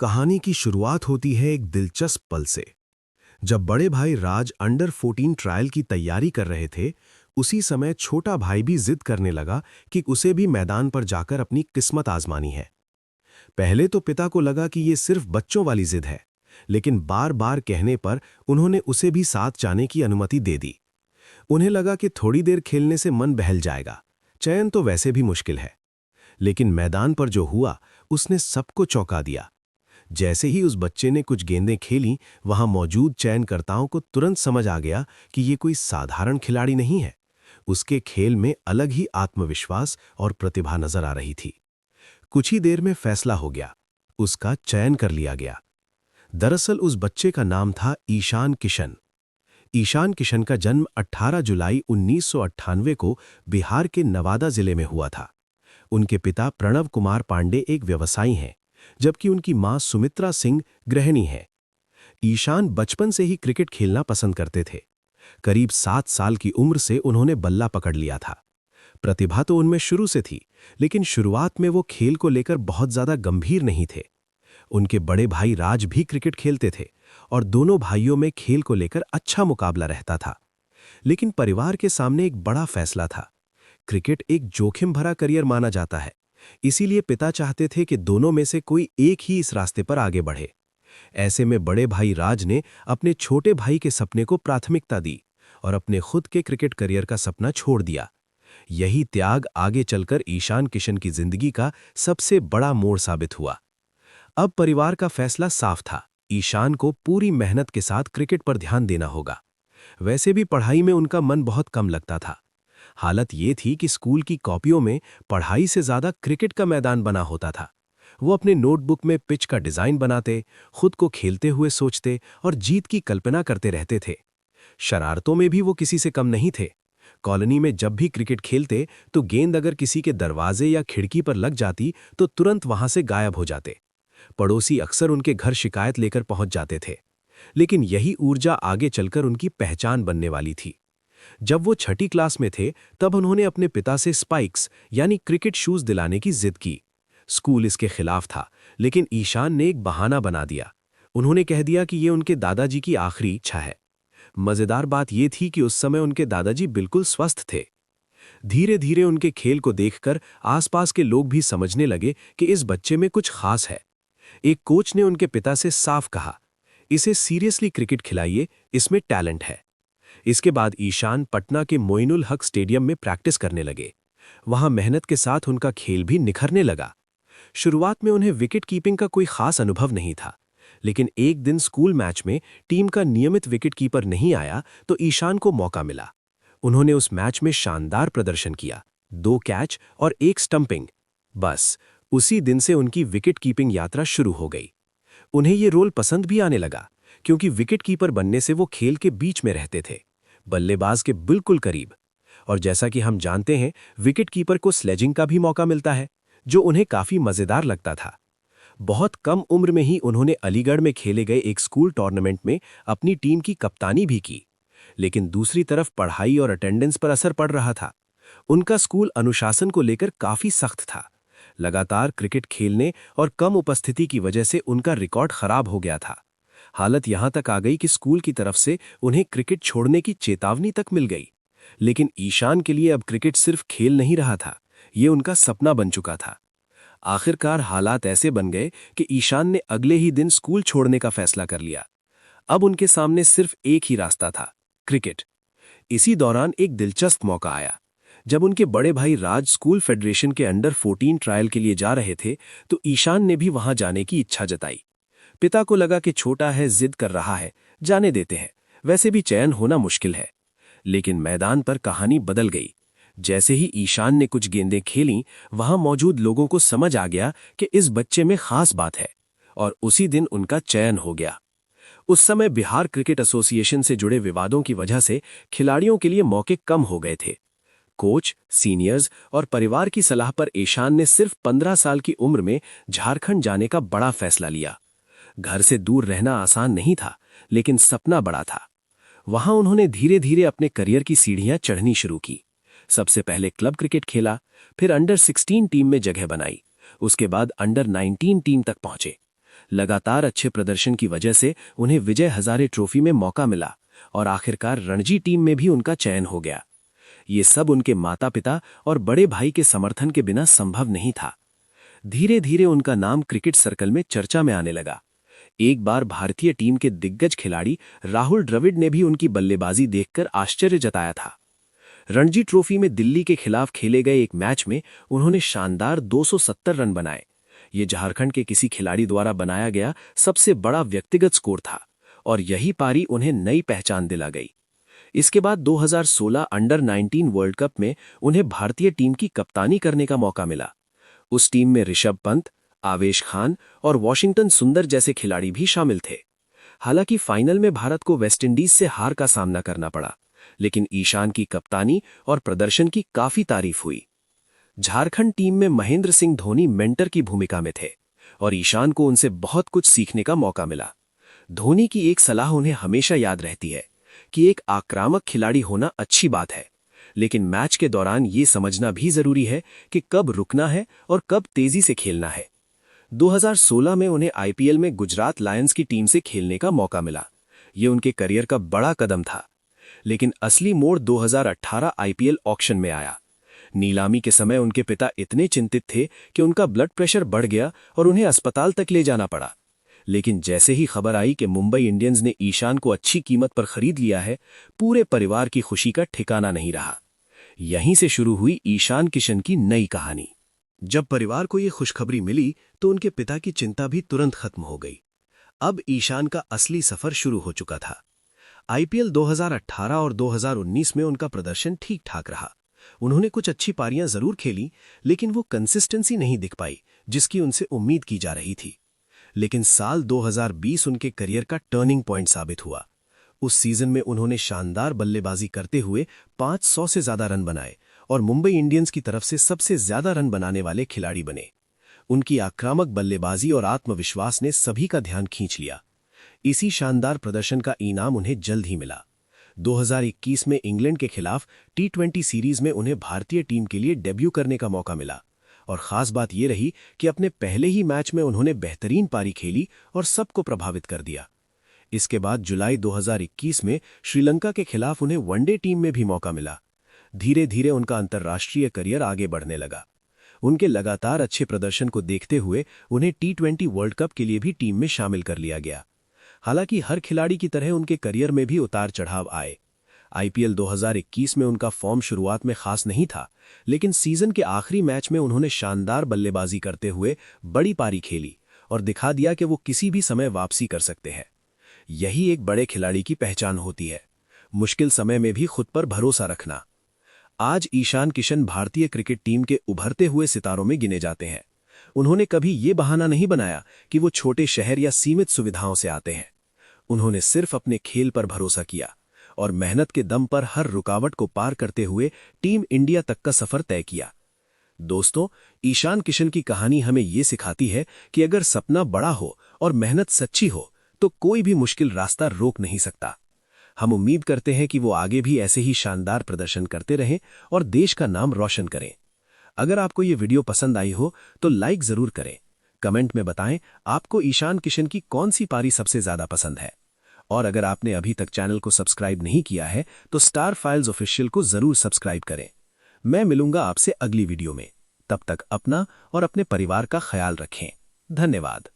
कहानी की शुरुआत होती है एक दिलचस्प पल से। जब बड़े भाई राज अंडर 14 ट्रायल की तैयारी कर रहे थे, उसी समय छोटा भाई भी जिद करने लगा कि उसे भी मैदान पर जाकर अपनी किस्मत आजमानी है। पहले तो पिता को लगा कि ये सिर्फ बच्चों वाली जिद है, लेकिन बार बार कहने पर उन्होंने उसे भी साथ जाने की अनुमति दे दी। उन्हें लगा कि थोड़ी देर खेलने से मन बहल जाएगा, चयन तो वैसे भी मुश्किल है। लेकिन मैदान पर जो हुआ उसने सबको चौंका दिया। जैसे ही उस बच्चे ने कुछ गेंदें खेलीं, वहां मौजूद चयनकर्ताओं को तुरंत समझ आ गया कि ये कोई साधारण खिलाड़ी नहीं है। उसके खेल में अलग ही आत्मविश्वास और प्रतिभा नजर आ रही थी। कुछ ही देर में फैसला हो गया, उसका चयन कर लिया गया। दरअसल उस बच्चे का नाम था ईशान किशन। ईशान किशन का जन्म 18 जुलाई 1998 को बिहार के नवादा जिले में हुआ था। उनके पिता प्रणव कुमार पांडे एक व्यवसायी हैं, जबकि उनकी मां सुमित्रा सिंह गृहिणी है। ईशान बचपन से ही क्रिकेट खेलना पसंद करते थे। करीब 7 साल की उम्र से उन्होंने बल्ला पकड़ लिया था। प्रतिभा तो उनमें शुरू से थी, लेकिन शुरुआत में वो खेल को लेकर बहुत ज्यादा गंभीर नहीं थे। उनके बड़े भाई राज भी क्रिकेट खेलते थे और दोनों भाइयों में खेल को लेकर अच्छा मुकाबला रहता था। लेकिन परिवार के सामने एक बड़ा फैसला था। क्रिकेट एक जोखिम भरा करियर माना जाता है, इसीलिए पिता चाहते थे कि दोनों में से कोई एक ही इस रास्ते पर आगे बढ़े। ऐसे में बड़े भाई राज ने अपने छोटे भाई के सपने को प्राथमिकता दी और अपने खुद के क्रिकेट करियर का सपना छोड़ दिया। यही त्याग आगे चलकर ईशान किशन की जिंदगी का सबसे बड़ा मोड़ साबित हुआ। अब परिवार का फैसला साफ था, ईशान को पूरी मेहनत के साथ क्रिकेट पर ध्यान देना होगा। वैसे भी पढ़ाई में उनका मन बहुत कम लगता था। हालत ये थी कि स्कूल की कॉपियों में पढ़ाई से ज्यादा क्रिकेट का मैदान बना होता था। वो अपने नोटबुक में पिच का डिजाइन बनाते, खुद को खेलते हुए सोचते और जीत की कल्पना करते रहते थे। शरारतों में भी वो किसी से कम नहीं थे। कॉलोनी में जब भी क्रिकेट खेलते तो गेंद अगर किसी के दरवाजे या खिड़की पर लग जाती तो तुरंत वहां से गायब हो जाते। पड़ोसी अक्सर उनके घर शिकायत लेकर पहुंच जाते थे। लेकिन यही ऊर्जा आगे चलकर उनकी पहचान बनने वाली थी। जब वो 6ठी क्लास में थे, तब उन्होंने अपने पिता से स्पाइक्स यानी क्रिकेट शूज दिलाने की जिद की। स्कूल इसके खिलाफ था, लेकिन ईशान ने एक बहाना बना दिया। उन्होंने कह दिया कि ये उनके दादाजी की आखिरी इच्छा है। मजेदार बात यह थी कि उस समय उनके दादाजी बिल्कुल स्वस्थ थे। धीरे धीरे उनके खेल को देखकर आसपास के लोग भी समझने लगे कि इस बच्चे में कुछ खास है। एक कोच ने उनके पिता से साफ कहा, इसे सीरियसली क्रिकेट खिलाइए, इसमें टैलेंट है। इसके बाद ईशान पटना के मोइनुल हक स्टेडियम में प्रैक्टिस करने लगे। वहां मेहनत के साथ उनका खेल भी निखरने लगा। शुरुआत में उन्हें विकेट कीपिंग का कोई खास अनुभव नहीं था, लेकिन एक दिन स्कूल मैच में टीम का नियमित विकेट कीपर नहीं आया तो ईशान को मौका मिला। उन्होंने उस मैच में शानदार प्रदर्शन किया, 2 कैच और 1 स्टंपिंग। बस उसी दिन से उनकी विकेट कीपिंग यात्रा शुरू हो गई। उन्हें ये रोल पसंद भी आने लगा, क्योंकि विकेट कीपर बनने से वो खेल के बीच में रहते थे, बल्लेबाज के बिल्कुल करीब। और जैसा कि हम जानते हैं, विकेट कीपर को स्लेजिंग का भी मौका मिलता है, जो उन्हें काफी मजेदार लगता था। बहुत कम उम्र में ही उन्होंने अलीगढ़ में खेले गए एक स्कूल टूर्नामेंट में अपनी टीम की कप्तानी भी की। लेकिन दूसरी तरफ पढ़ाई और अटेंडेंस पर असर पड़ रहा था। उनका स्कूल अनुशासन को लेकर काफी सख्त था। लगातार क्रिकेट खेलने और कम उपस्थिति की वजह से उनका रिकॉर्ड खराब हो गया था। हालत यहां तक आ गई कि स्कूल की तरफ से उन्हें क्रिकेट छोड़ने की चेतावनी तक मिल गई। लेकिन ईशान के लिए अब क्रिकेट सिर्फ खेल नहीं रहा था, ये उनका सपना बन चुका था। आखिरकार हालात ऐसे बन गए कि ईशान ने अगले ही दिन स्कूल छोड़ने का फैसला कर लिया। अब उनके सामने सिर्फ एक ही रास्ता था, क्रिकेट। इसी दौरान एक दिलचस्प मौका आया। जब उनके बड़े भाई राज स्कूल फेडरेशन के अंडर 14 ट्रायल के लिए जा रहे थे, तो ईशान ने भी वहां जाने की इच्छा जताई। पिता को लगा कि छोटा है, जिद कर रहा है, जाने देते हैं, वैसे भी चयन होना मुश्किल है। लेकिन मैदान पर कहानी बदल गई। जैसे ही ईशान ने कुछ गेंदें खेलीं, वहां मौजूद लोगों को समझ आ गया कि इस बच्चे में खास बात है, और उसी दिन उनका चयन हो गया। उस समय बिहार क्रिकेट एसोसिएशन से जुड़े विवादों की वजह से खिलाड़ियों के लिए मौके कम हो गए थे। कोच, सीनियर्स और परिवार की सलाह पर ईशान ने सिर्फ 15 साल की उम्र में झारखंड जाने का बड़ा फैसला लिया। घर से दूर रहना आसान नहीं था, लेकिन सपना बड़ा था। वहां उन्होंने धीरे धीरे अपने करियर की सीढ़ियां चढ़नी शुरू की। सबसे पहले क्लब क्रिकेट खेला, फिर अंडर 16 टीम में जगह बनाई, उसके बाद अंडर 19 टीम तक पहुंचे। लगातार अच्छे प्रदर्शन की वजह से उन्हें विजय हजारे ट्रॉफी में मौका मिला और आखिरकार रणजी टीम में भी उनका चयन हो गया। ये सब उनके माता पिता और बड़े भाई के समर्थन के बिना संभव नहीं था। धीरे धीरे उनका नाम क्रिकेट सर्कल में चर्चा में आने लगा। एक बार भारतीय टीम के दिग्गज खिलाड़ी राहुल द्रविड़ ने भी उनकी बल्लेबाजी देखकर आश्चर्य जताया था। रणजी ट्रॉफी में दिल्ली के खिलाफ खेले गए एक मैच में उन्होंने शानदार 270 रन बनाए। ये झारखंड के किसी खिलाड़ी द्वारा बनाया गया सबसे बड़ा व्यक्तिगत स्कोर था और यही पारी उन्हें नई पहचान दिला गई। इसके बाद 2016 अंडर 19 वर्ल्ड कप में उन्हें भारतीय टीम की कप्तानी करने का मौका मिला। उस टीम में ऋषभ पंत, आवेश खान और वॉशिंगटन सुंदर जैसे खिलाड़ी भी शामिल थे। हालांकि फाइनल में भारत को वेस्टइंडीज से हार का सामना करना पड़ा, लेकिन ईशान की कप्तानी और प्रदर्शन की काफी तारीफ हुई। झारखंड टीम में महेंद्र सिंह धोनी मेंटर की भूमिका में थे और ईशान को उनसे बहुत कुछ सीखने का मौका मिला। धोनी की एक सलाह उन्हें हमेशा याद रहती है कि एक आक्रामक खिलाड़ी होना अच्छी बात है, लेकिन मैच के दौरान ये समझना भी जरूरी है कि कब रुकना है और कब तेजी से खेलना है। 2016 में उन्हें आईपीएल में गुजरात लायंस की टीम से खेलने का मौका मिला। ये उनके करियर का बड़ा कदम था, लेकिन असली मोड़ 2018 आईपीएल ऑक्शन में आया। नीलामी के समय उनके पिता इतने चिंतित थे कि उनका ब्लड प्रेशर बढ़ गया और उन्हें अस्पताल तक ले जाना पड़ा। लेकिन जैसे ही खबर आई कि मुंबई इंडियंस ने ईशान को अच्छी कीमत पर खरीद लिया है, पूरे परिवार की खुशी का ठिकाना नहीं रहा। यहीं से शुरू हुई ईशान किशन की नई कहानी। जब परिवार को ये खुशखबरी मिली तो उनके पिता की चिंता भी तुरंत खत्म हो गई। अब ईशान का असली सफर शुरू हो चुका था। आईपीएल 2018 और 2019 में उनका प्रदर्शन ठीक ठाक रहा। उन्होंने कुछ अच्छी पारियां जरूर खेली, लेकिन वो कंसिस्टेंसी नहीं दिख पाई जिसकी उनसे उम्मीद की जा रही थी। लेकिन साल 2020 उनके करियर का टर्निंग पॉइंट साबित हुआ। उस सीजन में उन्होंने शानदार बल्लेबाजी करते हुए 500 से ज्यादा रन बनाए और मुंबई इंडियंस की तरफ से सबसे ज्यादा रन बनाने वाले खिलाड़ी बने। उनकी आक्रामक बल्लेबाजी और आत्मविश्वास ने सभी का ध्यान खींच लिया। इसी शानदार प्रदर्शन का इनाम उन्हें जल्द ही मिला। 2021 में इंग्लैंड के खिलाफ T20 सीरीज में उन्हें भारतीय टीम के लिए डेब्यू करने का मौका मिला और खास बात यह रही कि अपने पहले ही मैच में उन्होंने बेहतरीन पारी खेली और सबको प्रभावित कर दिया। इसके बाद जुलाई 2021 में श्रीलंका के खिलाफ उन्हें वनडे टीम में भी मौका मिला। धीरे धीरे उनका अंतर्राष्ट्रीय करियर आगे बढ़ने लगा। उनके लगातार अच्छे प्रदर्शन को देखते हुए उन्हें T20 वर्ल्ड कप के लिए भी टीम में शामिल कर लिया गया। हालांकि हर खिलाड़ी की तरह उनके करियर में भी उतार चढ़ाव आए। आईपीएल 2021 में उनका फॉर्म शुरुआत में खास नहीं था, लेकिन सीजन के आखिरी मैच में उन्होंने शानदार बल्लेबाजी करते हुए बड़ी पारी खेली और दिखा दिया कि वो किसी भी समय वापसी कर सकते हैं। यही एक बड़े खिलाड़ी की पहचान होती है, मुश्किल समय में भी खुद पर भरोसा रखना। आज ईशान किशन भारतीय क्रिकेट टीम के उभरते हुए सितारों में गिने जाते हैं। उन्होंने कभी ये बहाना नहीं बनाया कि वो छोटे शहर या सीमित सुविधाओं से आते हैं। उन्होंने सिर्फ अपने खेल पर भरोसा किया और मेहनत के दम पर हर रुकावट को पार करते हुए टीम इंडिया तक का सफर तय किया। दोस्तों, ईशान किशन की कहानी हमें ये सिखाती है कि अगर सपना बड़ा हो और मेहनत सच्ची हो तो कोई भी मुश्किल रास्ता रोक नहीं सकता। हम उम्मीद करते हैं कि वो आगे भी ऐसे ही शानदार प्रदर्शन करते रहें और देश का नाम रोशन करें। अगर आपको ये वीडियो पसंद आई हो तो लाइक जरूर करें। कमेंट में बताएं आपको ईशान किशन की कौन सी पारी सबसे ज्यादा पसंद है। और अगर आपने अभी तक चैनल को सब्सक्राइब नहीं किया है तो स्टार फाइल्स ऑफिशियल को जरूर सब्सक्राइब करें। मैं मिलूंगा आपसे अगली वीडियो में। तब तक अपना और अपने परिवार का ख्याल रखें। धन्यवाद।